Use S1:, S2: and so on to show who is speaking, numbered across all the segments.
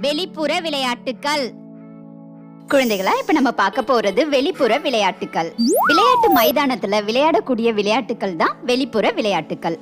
S1: வெளிப்புற விளையாட்டுக்கள். குழந்தைகளா, இப்ப நம்ம பார்க்க போறது வெளிப்புற விளையாட்டுக்கள். விளையாட்டு மைதானத்துல விளையாடக்கூடிய விளையாட்டுக்கள் தான் வெளிப்புற விளையாட்டுக்கள்.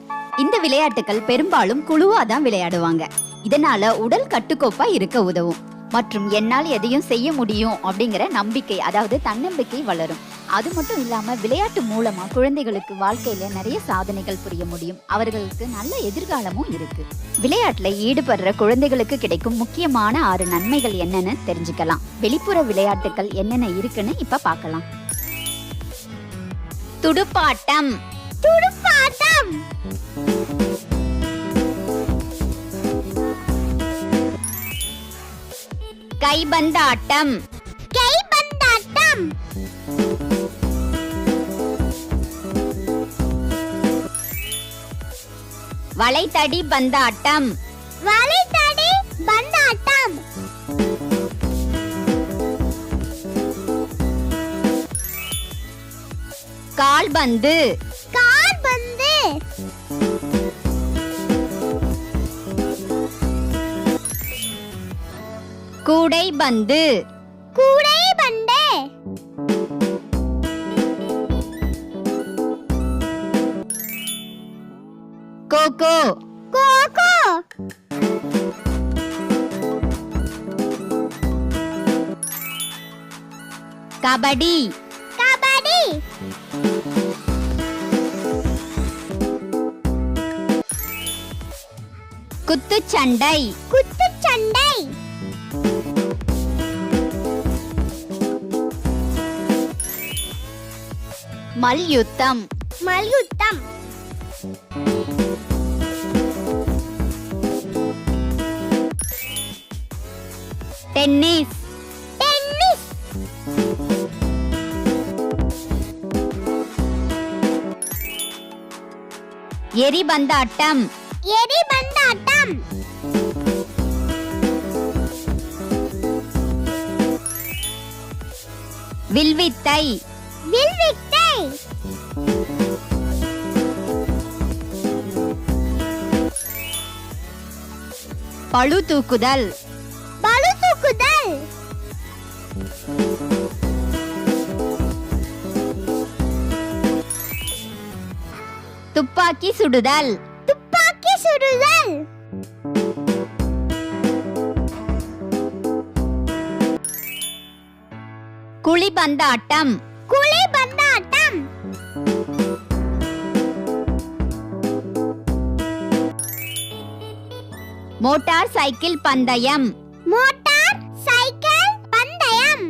S1: இந்த விளையாட்டுக்கள் பெரும்பாலும் குழுவா தான் விளையாடுவாங்க. இதனால உடல் கட்டுக்கோப்பா இருக்க உதவும் மற்றும் என்னால் எதையும் செய்ய முடியும் அப்படிங்கிற நம்பிக்கை, அதாவது தன்னம்பிக்கை வளரும். அது மட்டும் இல்லாம விளையாட்டு மூலமா குழந்தைகளுக்கு வாழ்க்கையில நிறைய சாதனைகள் புரிய முடியும். அவர்களுக்கு நல்ல எதிர்காலமும் இருக்கு. விளையாட்டுல ஈடுபடுற குழந்தைகளுக்கு கிடைக்கும் முக்கியமான 6 நன்மைகள் என்னன்னு தெரிஞ்சுக்கலாம். வெளிப்புற விளையாட்டுகள் என்னென்ன இருக்குன்னு இப்ப பார்க்கலாம். துடுப்பாட்டம். துடுப்பாட்டம் கைபந்தாட்டம். கைபந்தாட்டம் வளைதடி பந்தாட்டம். வளைதடி பந்தாட்டம் கால்பந்து. கால்பந்து கூடைபந்து. கூடைபந்து கோகோ. கோகோ கபடி. கபடி குத்துச்சண்டை. குத்துச்சண்டை மல்யுத்தம். மல்யுத்தம் டென்னிஸ். டென்னிஸ் எரிபந்தாட்டம். எரிபந்தாட்டம் வில்வித்தை. வில்வித்தை பளு தூக்குதல். பளு தூக்குதல் துப்பாக்கி சுடுதல். துப்பாக்கி சுடுதல் குழிபந்தாட்டம். குழிபந்தாட்டம் மோட்டார் சைக்கிள் பந்தயம். மோட்டார் சைக்கிள் பந்தயம்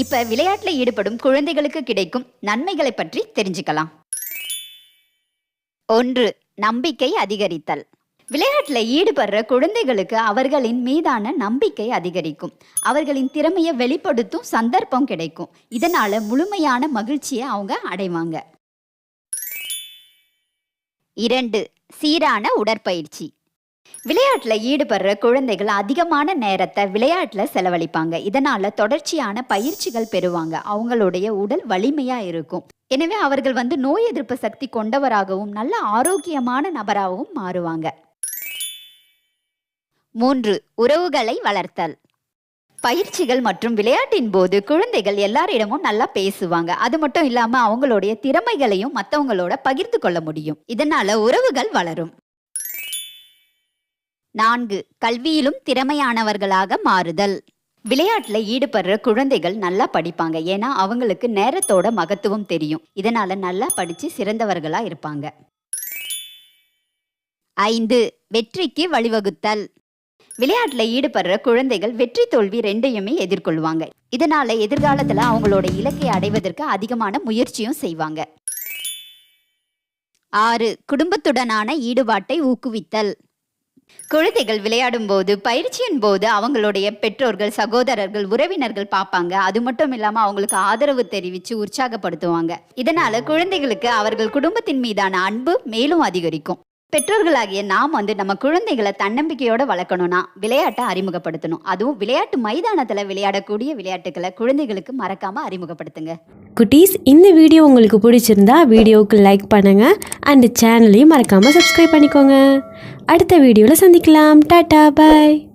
S1: இப்ப விளையாட்டுல ஈடுபடும் குழந்தைகளுக்கு கிடைக்கும் நன்மைகளை பற்றி தெரிஞ்சுக்கலாம். 1. நம்பிக்கை அதிகரித்தல். விளையாட்டுல ஈடுபடுற குழந்தைகளுக்கு அவர்களின் மீதான நம்பிக்கை அதிகரிக்கும். அவர்களின் திறமையை வெளிப்படுத்தும் சந்தர்ப்பம் கிடைக்கும். இதனால முழுமையான மகிழ்ச்சியை அவங்க அடைவாங்க. 2. சீரான உடற்பயிற்சி. விளையாட்டுல ஈடுபடுற குழந்தைகள் அதிகமான நேரத்தை விளையாட்டுல செலவழிப்பாங்க. இதனால தொடர்ச்சியான பயிற்சிகள் பெறுவாங்க. அவங்களுடைய உடல் வலிமையா இருக்கும். எனவே அவர்கள் நோய் எதிர்ப்பு சக்தி கொண்டவராகவும் நல்ல ஆரோக்கியமான நபராகவும் மாறுவாங்க. 3. உறவுகளை வளர்த்தல். பயிற்சிகள் மற்றும் விளையாட்டின் போது குழந்தைகள் எல்லாரிடமும் நல்லா பேசுவாங்க. அது மட்டும் இல்லாம அவங்களுடைய திறமைகளையும் மற்றவங்களோட பகிர்ந்து கொள்ள முடியும். இதனால உறவுகள் வளரும். 4. கல்வியிலும் திறமையானவர்களாக மாறுதல். விளையாட்டுல ஈடுபடுற குழந்தைகள் நல்லா படிப்பாங்க. ஏன்னா அவங்களுக்கு நேரத்தோட மகத்துவம் தெரியும். இதனால நல்லா படிச்சு சிறந்தவர்களா இருப்பாங்க. 5. வெற்றிக்கு வழிவகுத்தல். விளையாட்டுல ஈடுபடுற குழந்தைகள் வெற்றி தோல்வி ரெண்டையுமே எதிர்கொள்வாங்க. இதனால எதிர்காலத்துல அவங்களோட இலக்கை அடைவதற்கு அதிகமான முயற்சியும் செய்வாங்க. 6. குடும்பத்துடனான ஈடுபாட்டை ஊக்குவித்தல். குழந்தைகள் விளையாடும் போது பயிற்சியின் போது அவங்களுடைய பெற்றோர்கள், சகோதரர்கள், உறவினர்கள் பார்ப்பாங்க. அது மட்டும் இல்லாம அவங்களுக்கு ஆதரவு தெரிவித்து உற்சாகப்படுத்துவாங்க. இதனால குழந்தைகளுக்கு அவர்கள் குடும்பத்தின் மீதான அன்பு மேலும் அதிகரிக்கும். பெற்றோர்களாகிய நாம் நம்ம குழந்தைகளை தன்னம்பிக்கையோட வளர்க்கணும்னா விளையாட்டை அறிமுகப்படுத்தணும். அதுவும் விளையாட்டு மைதானத்துல விளையாடக்கூடிய விளையாட்டுகளை குழந்தைகளுக்கு மறக்காம அறிமுகப்படுத்துங்க.
S2: குட்டீஸ், இந்த வீடியோ உங்களுக்கு பிடிச்சிருந்தா வீடியோவுக்கு லைக் பண்ணுங்க அண்ட் சேனலையும் மறக்காம சப்ஸ்கிரைப் பண்ணிக்கோங்க. அடுத்த வீடியோவில் சந்திக்கலாம். டாடா, பாய்.